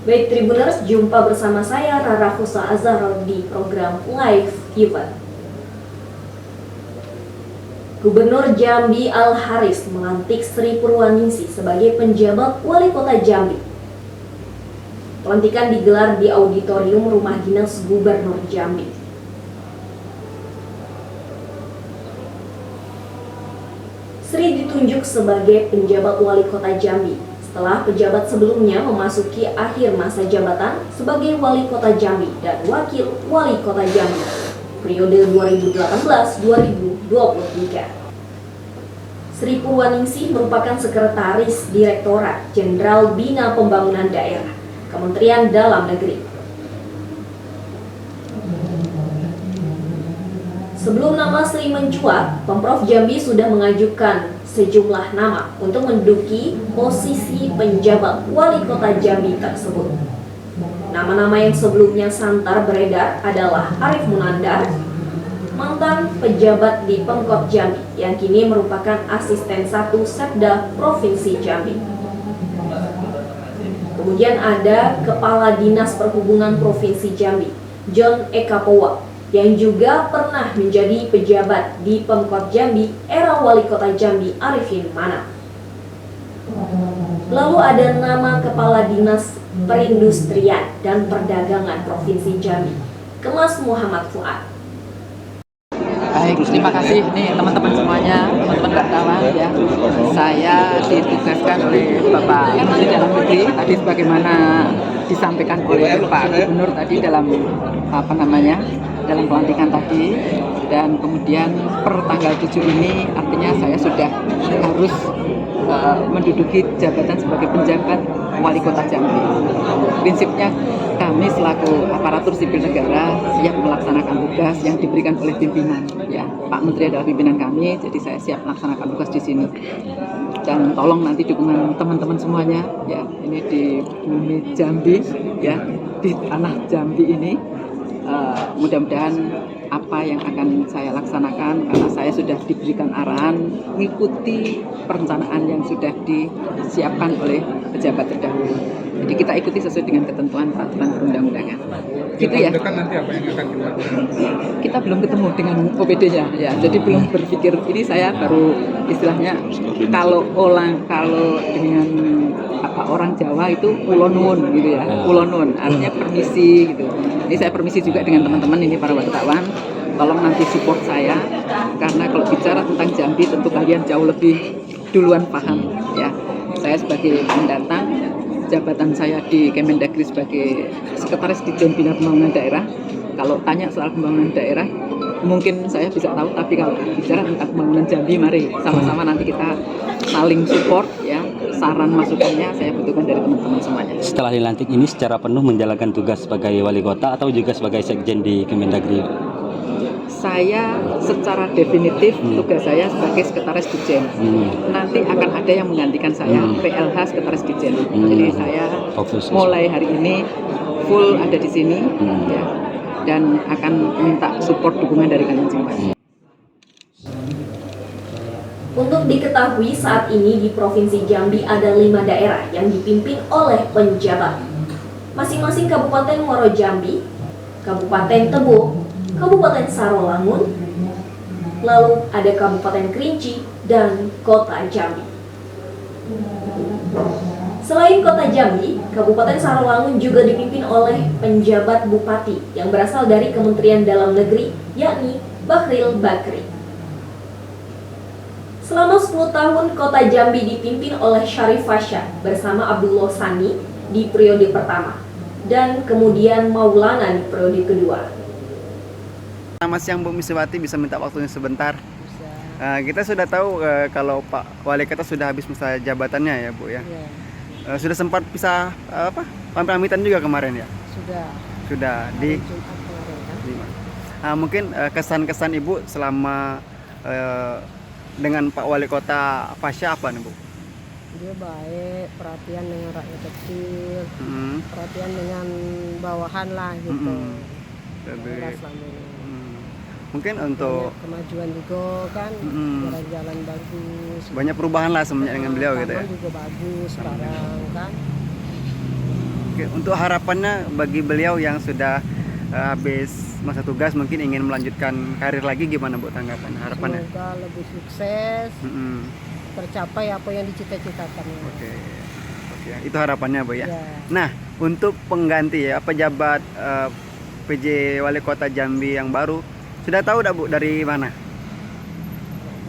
Baik Tribuners, jumpa bersama saya Rara Husa Azhar di program Live Event. Gubernur Jambi Al-Haris melantik Sri Purwaningsih sebagai penjabat Wali Kota Jambi. Pelantikan digelar di auditorium Rumah Dinas Gubernur Jambi. Sri ditunjuk sebagai penjabat Wali Kota Jambi setelah pejabat sebelumnya memasuki akhir masa jabatan sebagai Wali Kota Jambi dan Wakil Wali Kota Jambi periode 2018-2023. Sri Purwaningsih merupakan Sekretaris Direktorat Jenderal Bina Pembangunan Daerah, Kementerian Dalam Negeri. Sebelum nama Sri mencuat, Pemprov Jambi sudah mengajukan sejumlah nama untuk menduduki posisi penjabat Wali Kota Jambi tersebut. Nama-nama yang sebelumnya santar beredar adalah Arif Munandar, mantan pejabat di Pemkot Jambi yang kini merupakan asisten 1 Setda Provinsi Jambi. Kemudian ada Kepala Dinas Perhubungan Provinsi Jambi, John Eka Powa, yang juga pernah menjadi pejabat di Pemkot Jambi era Wali Kota Jambi Arifin Manap. Lalu ada nama Kepala Dinas Perindustrian dan Perdagangan Provinsi Jambi, Kemas Muhammad Fuad. Baik, terima kasih nih teman-teman semuanya, teman-teman wartawan ya. Saya ditugaskan oleh Bapak Menteri Dalam Negeri tadi sebagaimana disampaikan oleh Pak Gubernur tadi dalam dalam pelantikan tadi, dan kemudian per tanggal 7 ini artinya saya sudah harus menduduki jabatan sebagai penjabat Wali Kota Jambi. Prinsipnya kami selaku aparatur sipil negara siap melaksanakan tugas yang diberikan oleh pimpinan. Ya, Pak Menteri adalah pimpinan kami, jadi saya siap melaksanakan tugas di sini. Dan tolong nanti dukungan teman-teman semuanya, ya, ini di bumi Jambi, ya, di tanah Jambi ini. Mudah-mudahan apa yang akan saya laksanakan, karena saya sudah diberikan arahan mengikuti perencanaan yang sudah disiapkan oleh pejabat terdahulu. Jadi kita ikuti sesuai dengan ketentuan peraturan perundang-undangan. Gitu ya. Nanti apa yang akan dilakukan? Kita belum ketemu dengan OPD-nya, ya. Jadi belum berpikir. Ini saya baru istilahnya kalau dengan orang Jawa itu ulo nuwun gitu ya. Ulo nuwun artinya permisi gitu. Ini saya permisi juga dengan teman-teman ini para wartawan. Tolong nanti support saya, karena kalau bicara tentang Jambi tentu kalian jauh lebih duluan paham ya. Saya sebagai pendatang, jabatan saya di Kemendagri sebagai Sekretaris Dirjen Bina Pembangunan Daerah. Kalau tanya soal pembangunan daerah, mungkin saya bisa tahu, tapi kalau bicara tentang pembangunan Jambi, mari sama-sama nanti kita saling support ya. Saran masukannya saya butuhkan dari teman-teman semuanya. Setelah dilantik ini secara penuh menjalankan tugas sebagai wali kota atau juga sebagai sekjen di Kemendagri? Saya secara definitif tugas saya sebagai Sekretaris Dirjen. Nanti akan ada yang menggantikan saya, PLH Sekretaris Dirjen. Jadi saya mulai hari ini full ada di sini ya, dan akan minta support dukungan dari kalian semua. Untuk diketahui, saat ini di Provinsi Jambi ada 5 daerah yang dipimpin oleh penjabat. Masing-masing Kabupaten Muaro Jambi, Kabupaten Tebo, Kabupaten Sarolangun, lalu ada Kabupaten Kerinci, dan Kota Jambi. Selain Kota Jambi, Kabupaten Sarolangun juga dipimpin oleh penjabat bupati yang berasal dari Kementerian Dalam Negeri, yakni Bahril Bakri. Selama 10 tahun, Kota Jambi dipimpin oleh Syarif Fasya bersama Abdullah Sani di periode pertama, dan kemudian Maulana di periode kedua. Selamat siang Bu Miswati, bisa minta waktunya sebentar? Kita sudah tahu kalau Pak Wali Kota sudah habis masa jabatannya ya Bu ya. Sudah sempat bisa pamitan juga kemarin ya? Sudah di Jumat kemarin kan? mungkin kesan-kesan Ibu selama dengan Pak Wali Kota Fasya apa nih Bu? Dia baik, perhatian dengan rakyat kecil, perhatian dengan bawahan lah gitu. Jadi, Selama ini. mungkin untuk Banyak kemajuan juga kan, jalan-jalan bagus. banyak perubahan lah semenjak dengan beliau gitu ya. Taman juga bagus sekarang kan. Oke, untuk harapannya bagi beliau yang sudah habis masa tugas mungkin ingin melanjutkan karir lagi, gimana Bu tanggapan harapannya? Semoga lebih sukses, Mm-mm. tercapai apa yang dicita-citakan. Oke, oke, itu harapannya Bu ya. Ya. Nah, untuk pengganti ya pejabat PJ Wali Kota Jambi yang baru, sudah tahu dah Bu dari mana?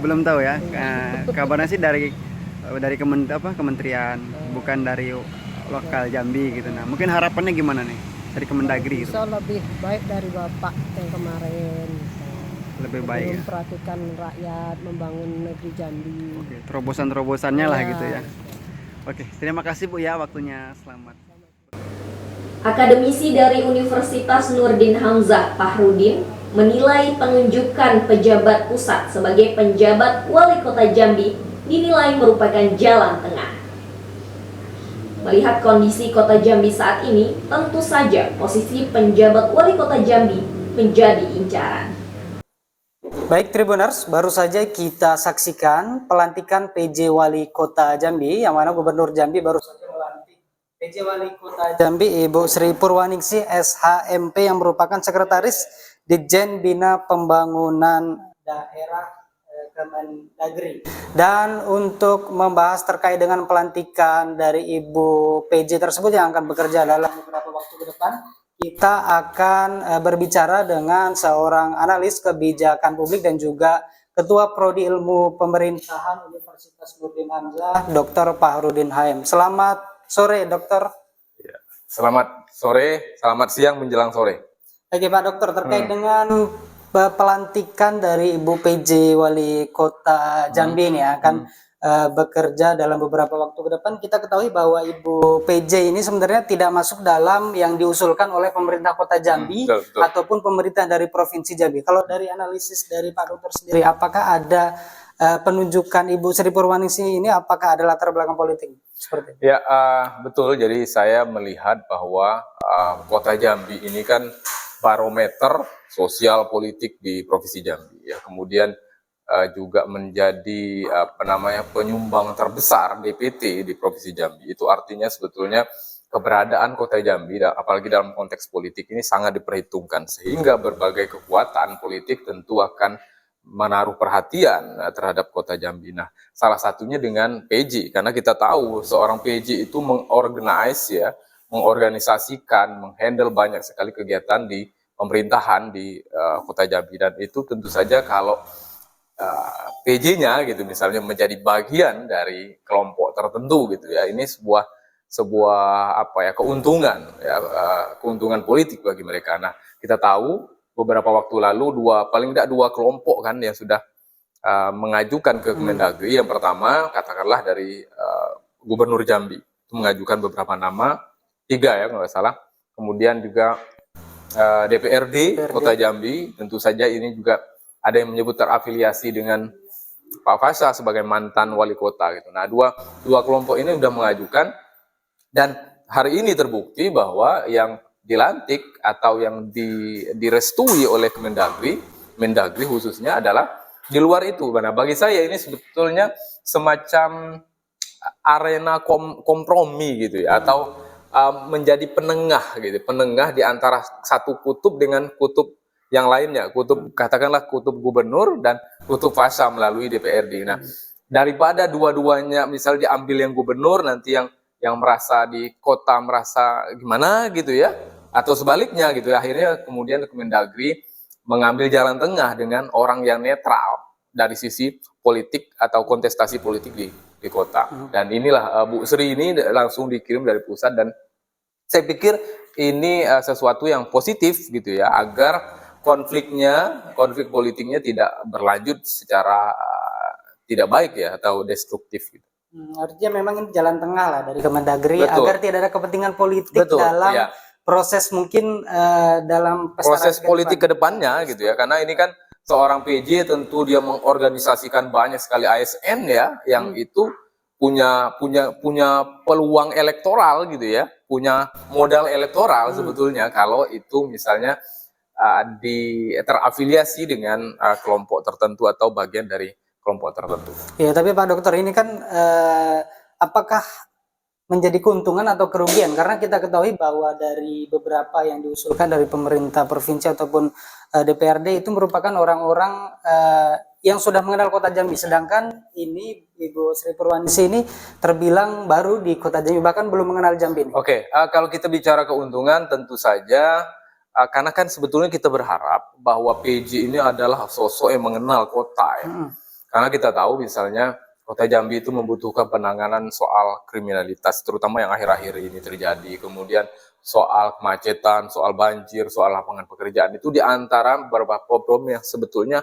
Belum tahu ya. Kabarnya sih dari kementerian, bukan dari lokal Jambi gitu. Nah, mungkin harapannya gimana nih dari Kemendagri gitu? Bisa lebih baik dari Bapak yang kemarin. Lebih baik ya. Memperhatikan rakyat, membangun negeri Jambi. Oke, terobosan-terobosannya lah Ya. gitu ya. Oke, terima kasih Bu ya waktunya. Selamat. Akademisi dari Universitas Nurdin Hamzah Fahrudin menilai penunjukan pejabat pusat sebagai penjabat wali kota Jambi dinilai merupakan jalan tengah. Melihat kondisi kota Jambi saat ini, tentu saja posisi penjabat wali kota Jambi menjadi incaran. Baik Tribuners, baru saja kita saksikan pelantikan PJ Wali Kota Jambi, yang mana Gubernur Jambi baru saja melantik PJ Wali Kota Jambi Ibu Sri Purwaningsih SHMP yang merupakan Sekretaris Ditjen Bina Pembangunan Daerah Kemendagri. Dan untuk membahas terkait dengan pelantikan dari Ibu PJ tersebut yang akan bekerja dalam beberapa waktu ke depan, kita akan berbicara dengan seorang analis kebijakan publik dan juga Ketua Prodi Ilmu Pemerintahan Universitas Nurdin Hamzah, Dr. Fahrudin HM. Selamat sore, Dokter. Ya. Selamat sore, selamat siang menjelang sore. Oke Pak Dokter, terkait dengan pelantikan dari Ibu PJ Wali Kota Jambi ini akan bekerja dalam beberapa waktu ke depan. Kita ketahui bahwa Ibu PJ ini sebenarnya tidak masuk dalam yang diusulkan oleh pemerintah Kota Jambi Betul. ataupun pemerintah dari Provinsi Jambi. Kalau dari analisis dari Pak Dokter sendiri, apakah ada penunjukan Ibu Sri Purwaningsih ini, apakah ada latar belakang politik seperti itu? Ya, betul. Jadi saya melihat bahwa Kota Jambi ini kan barometer sosial politik di Provinsi Jambi. Ya, kemudian juga menjadi penyumbang terbesar DPT di Provinsi Jambi. Itu artinya sebetulnya keberadaan Kota Jambi, apalagi dalam konteks politik ini sangat diperhitungkan, sehingga berbagai kekuatan politik tentu akan menaruh perhatian terhadap Kota Jambi. Nah, salah satunya dengan PJ, karena kita tahu seorang PJ itu mengorganisasikan, menghandle banyak sekali kegiatan di pemerintahan di Kota Jambi, dan itu tentu saja kalau PJ-nya gitu misalnya menjadi bagian dari kelompok tertentu gitu ya, ini sebuah keuntungan ya, keuntungan politik bagi mereka. Nah, kita tahu beberapa waktu lalu paling tidak dua kelompok kan yang sudah mengajukan ke Kemendagri. Yang pertama katakanlah dari Gubernur Jambi itu mengajukan beberapa nama, 3 ya kalau nggak salah. Kemudian juga DPRD Kota Jambi, tentu saja ini juga ada yang menyebut terafiliasi dengan Pak Fasha sebagai mantan wali kota gitu. Nah, dua kelompok ini sudah mengajukan, dan hari ini terbukti bahwa yang dilantik atau yang direstui oleh Mendagri khususnya adalah di luar itu. Nah, bagi saya ini sebetulnya semacam arena kompromi gitu ya, atau menjadi penengah gitu, penengah di antara satu kutub dengan kutub yang lainnya, katakanlah kutub gubernur dan kutub Fasha melalui DPRD. Nah, daripada dua-duanya misal diambil yang gubernur, nanti yang merasa di kota merasa gimana gitu ya, atau sebaliknya gitu. Akhirnya kemudian Kemendagri mengambil jalan tengah dengan orang yang netral dari sisi politik atau kontestasi politik di kota. Dan inilah Bu Sri ini langsung dikirim dari pusat, dan saya pikir ini sesuatu yang positif gitu ya, agar konflik politiknya tidak berlanjut secara tidak baik ya, atau destruktif gitu. Artinya memang ini jalan tengah lah dari Kemendagri. Betul. Agar tidak ada kepentingan politik Betul, dalam ya. proses mungkin dalam Proses politik ke depannya gitu ya, karena ini kan seorang PJ tentu dia mengorganisasikan banyak sekali ASN ya, yang itu punya peluang elektoral gitu ya, punya modal elektoral sebetulnya kalau itu misalnya terafiliasi dengan kelompok tertentu atau bagian dari kelompok tertentu. Ya, tapi Pak Dokter ini kan apakah menjadi keuntungan atau kerugian? Karena kita ketahui bahwa dari beberapa yang diusulkan dari pemerintah provinsi ataupun DPRD itu merupakan orang-orang yang sudah mengenal Kota Jambi, sedangkan ini Ibu Sri Purwaningsih ini terbilang baru di Kota Jambi, bahkan belum mengenal Jambi. Oke, kalau kita bicara keuntungan tentu saja karena kan sebetulnya kita berharap bahwa PJ ini adalah sosok yang mengenal kota ya. Karena kita tahu misalnya Kota Jambi itu membutuhkan penanganan soal kriminalitas, terutama yang akhir-akhir ini terjadi. Kemudian soal kemacetan, soal banjir, soal lapangan pekerjaan itu di antara beberapa problem yang sebetulnya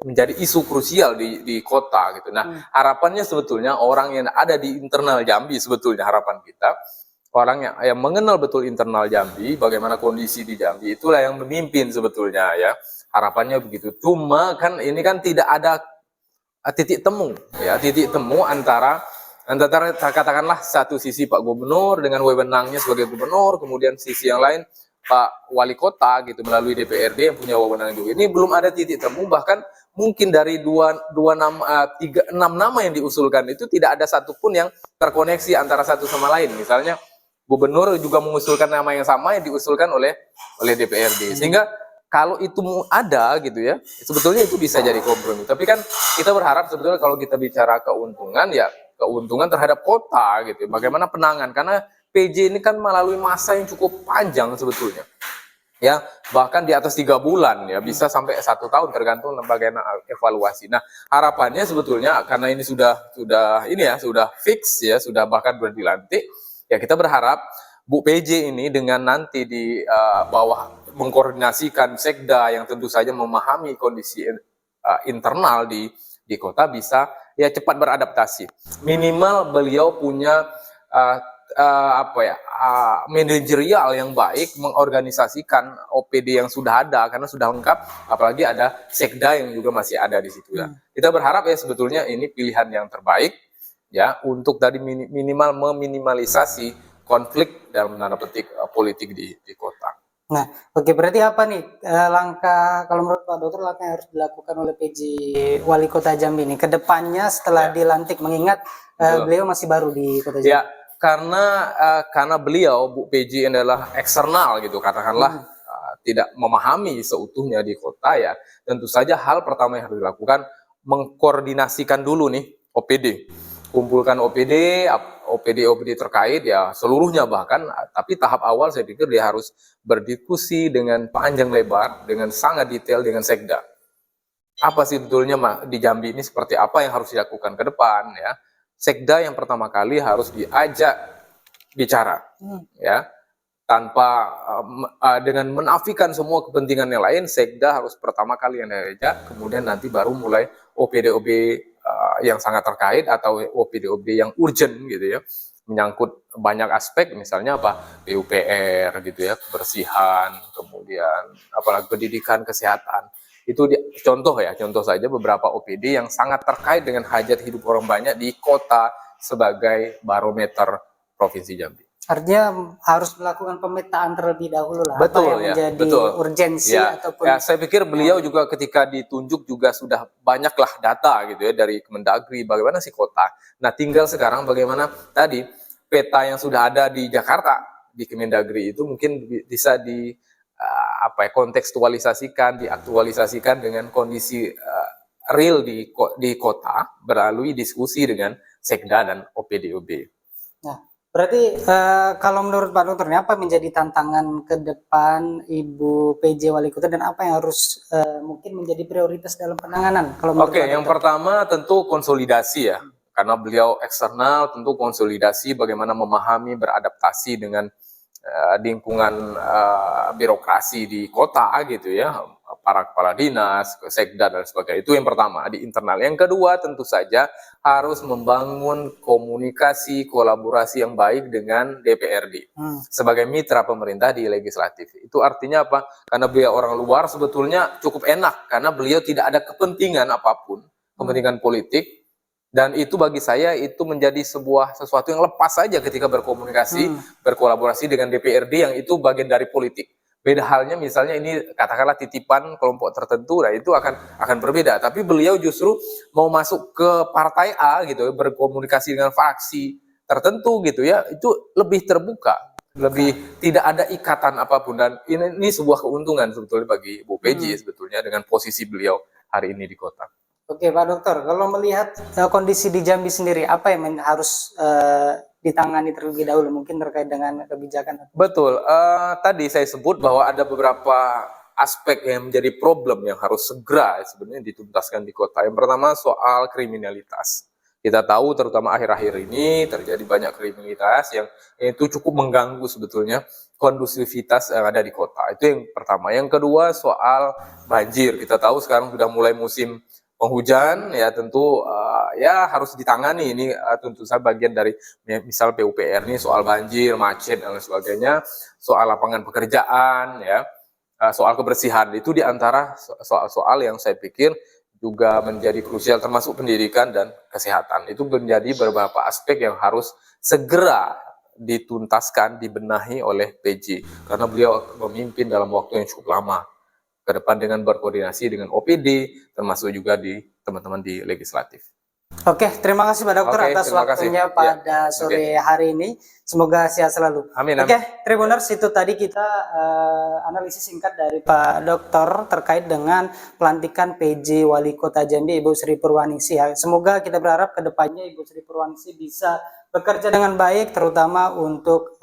menjadi isu krusial di kota gitu. Nah, harapannya sebetulnya orang yang ada di internal Jambi sebetulnya harapan kita orang yang mengenal betul internal Jambi, bagaimana kondisi di Jambi, itulah yang memimpin sebetulnya ya. Harapannya begitu. Cuma kan ini kan tidak ada titik temu ya, titik temu antara katakanlah satu sisi Pak Gubernur dengan wewenangnya sebagai gubernur, kemudian sisi yang lain Pak Wali Kota gitu melalui DPRD yang punya wewenang juga. Ini belum ada titik temu, bahkan mungkin dari enam nama yang diusulkan itu tidak ada satupun yang terkoneksi antara satu sama lain. Misalnya Gubernur juga mengusulkan nama yang sama yang diusulkan oleh DPRD, sehingga kalau itu ada gitu ya, sebetulnya itu bisa jadi kompromi. Tapi kan kita berharap sebetulnya kalau kita bicara keuntungan ya keuntungan terhadap kota gitu. Bagaimana penanganan? Karena PJ ini kan melalui masa yang cukup panjang sebetulnya. Ya, bahkan di atas 3 bulan ya, bisa sampai 1 tahun tergantung lembaga evaluasi. Nah, harapannya sebetulnya karena ini sudah fix ya, sudah bahkan sudah dilantik, ya kita berharap Bu PJ ini dengan nanti di bawah mengkoordinasikan sekda yang tentu saja memahami kondisi internal di kota bisa ya cepat beradaptasi. Minimal beliau punya manajerial yang baik mengorganisasikan OPD yang sudah ada karena sudah lengkap, apalagi ada sekda yang juga masih ada di situ ya. Kita berharap ya sebetulnya ini pilihan yang terbaik ya untuk tadi minimal meminimalisasi konflik dalam tanda petik politik di kota. Nah, oke, berarti apa nih langkah kalau menurut Pak Dokter langkah yang harus dilakukan oleh PJ Wali Kota Jambi ini ke depannya setelah dilantik, mengingat beliau masih baru di Kota Jambi? Ya, karena beliau Bu PJ adalah eksternal gitu, katakanlah tidak memahami seutuhnya di kota ya. Tentu saja hal pertama yang harus dilakukan mengkoordinasikan dulu nih OPD. Kumpulkan OPD terkait ya seluruhnya bahkan, tapi tahap awal saya pikir dia harus berdiskusi dengan panjang lebar, dengan sangat detail dengan sekda. Apa sih sebetulnya di Jambi ini seperti apa yang harus dilakukan ke depan ya. Sekda yang pertama kali harus diajak bicara ya. Tanpa dengan menafikan semua kepentingan yang lain, sekda harus pertama kali yang diajak, kemudian nanti baru mulai OPD-OPD yang sangat terkait atau OPD-OPD yang urgent gitu ya, menyangkut banyak aspek, misalnya apa PUPR gitu ya, kebersihan, kemudian apalagi pendidikan, kesehatan. Itu contoh saja beberapa OPD yang sangat terkait dengan hajat hidup orang banyak di kota sebagai barometer Provinsi Jambi. Artinya harus melakukan pemetaan terlebih dahulu lah. Betul, apa yang menjadi urgensi ataupun saya pikir beliau juga ketika ditunjuk juga sudah banyaklah data gitu ya dari Kemendagri bagaimana sih kota. Nah, tinggal sekarang bagaimana tadi peta yang sudah ada di Jakarta di Kemendagri itu mungkin bisa kontekstualisasikan, diaktualisasikan dengan kondisi real di kota melalui diskusi dengan sekda dan OPD-OB. Nah, berarti kalau menurut Pak Dokter, apa menjadi tantangan ke depan Ibu PJ Wali Kota dan apa yang harus mungkin menjadi prioritas dalam penanganan? Oke, yang pertama tentu konsolidasi ya, karena beliau eksternal, tentu konsolidasi bagaimana memahami, beradaptasi dengan lingkungan birokrasi di kota gitu ya, para kepala dinas, sekda dan sebagainya. Itu yang pertama di internal. Yang kedua tentu saja harus membangun komunikasi, kolaborasi yang baik dengan DPRD sebagai mitra pemerintah di legislatif. Itu artinya apa? Karena beliau orang luar sebetulnya cukup enak karena beliau tidak ada kepentingan apapun, kepentingan politik. Dan itu bagi saya itu menjadi sesuatu yang lepas saja ketika berkomunikasi, berkolaborasi dengan DPRD yang itu bagian dari politik. Beda halnya misalnya ini katakanlah titipan kelompok tertentu, nah itu akan berbeda. Tapi beliau justru mau masuk ke partai A gitu, berkomunikasi dengan fraksi tertentu gitu ya, itu lebih terbuka, lebih tidak ada ikatan apapun, dan ini sebuah keuntungan sebetulnya bagi Bu PJ sebetulnya dengan posisi beliau hari ini di kota. Oke Pak Dokter, kalau melihat kondisi di Jambi sendiri, apa yang harus ditangani terlebih dahulu, mungkin terkait dengan kebijakan? Betul, tadi saya sebut bahwa ada beberapa aspek yang menjadi problem yang harus segera sebenarnya dituntaskan di kota. Yang pertama soal kriminalitas. Kita tahu terutama akhir-akhir ini terjadi banyak kriminalitas yang itu cukup mengganggu sebetulnya kondusivitas yang ada di kota. Itu yang pertama. Yang kedua soal banjir. Kita tahu sekarang sudah mulai musim penghujan, ya tentu ya harus ditangani ini, tentu saja bagian dari misal PUPR ini soal banjir, macet dan lain sebagainya, soal lapangan pekerjaan, ya, soal kebersihan, itu diantara soal-soal yang saya pikir juga menjadi krusial, termasuk pendidikan dan kesehatan. Itu menjadi beberapa aspek yang harus segera dituntaskan, dibenahi oleh PJ, karena beliau memimpin dalam waktu yang cukup lama ke depan dengan berkoordinasi dengan OPD, termasuk juga di teman-teman di legislatif. Oke, terima kasih Pak Dokter atas waktunya pada sore hari ini. Semoga sehat selalu. Amin. Oke, Tribuners, itu tadi kita analisis singkat dari Pak Dokter terkait dengan pelantikan PJ Wali Kota Jambi Ibu Sri Purwaningsih. Semoga kita berharap ke depannya Ibu Sri Purwaningsih bisa bekerja dengan baik, terutama untuk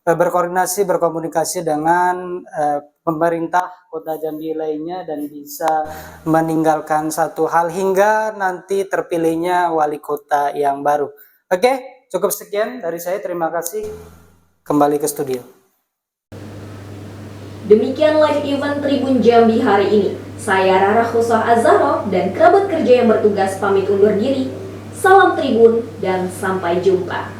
berkoordinasi, berkomunikasi dengan pemerintah Kota Jambi lainnya dan bisa meninggalkan satu hal hingga nanti terpilihnya wali kota yang baru. Oke, cukup sekian dari saya. Terima kasih. Kembali ke studio. Demikian live event Tribun Jambi hari ini. Saya Rara Khusah Azharo dan kerabat kerja yang bertugas pamit undur diri. Salam Tribun dan sampai jumpa.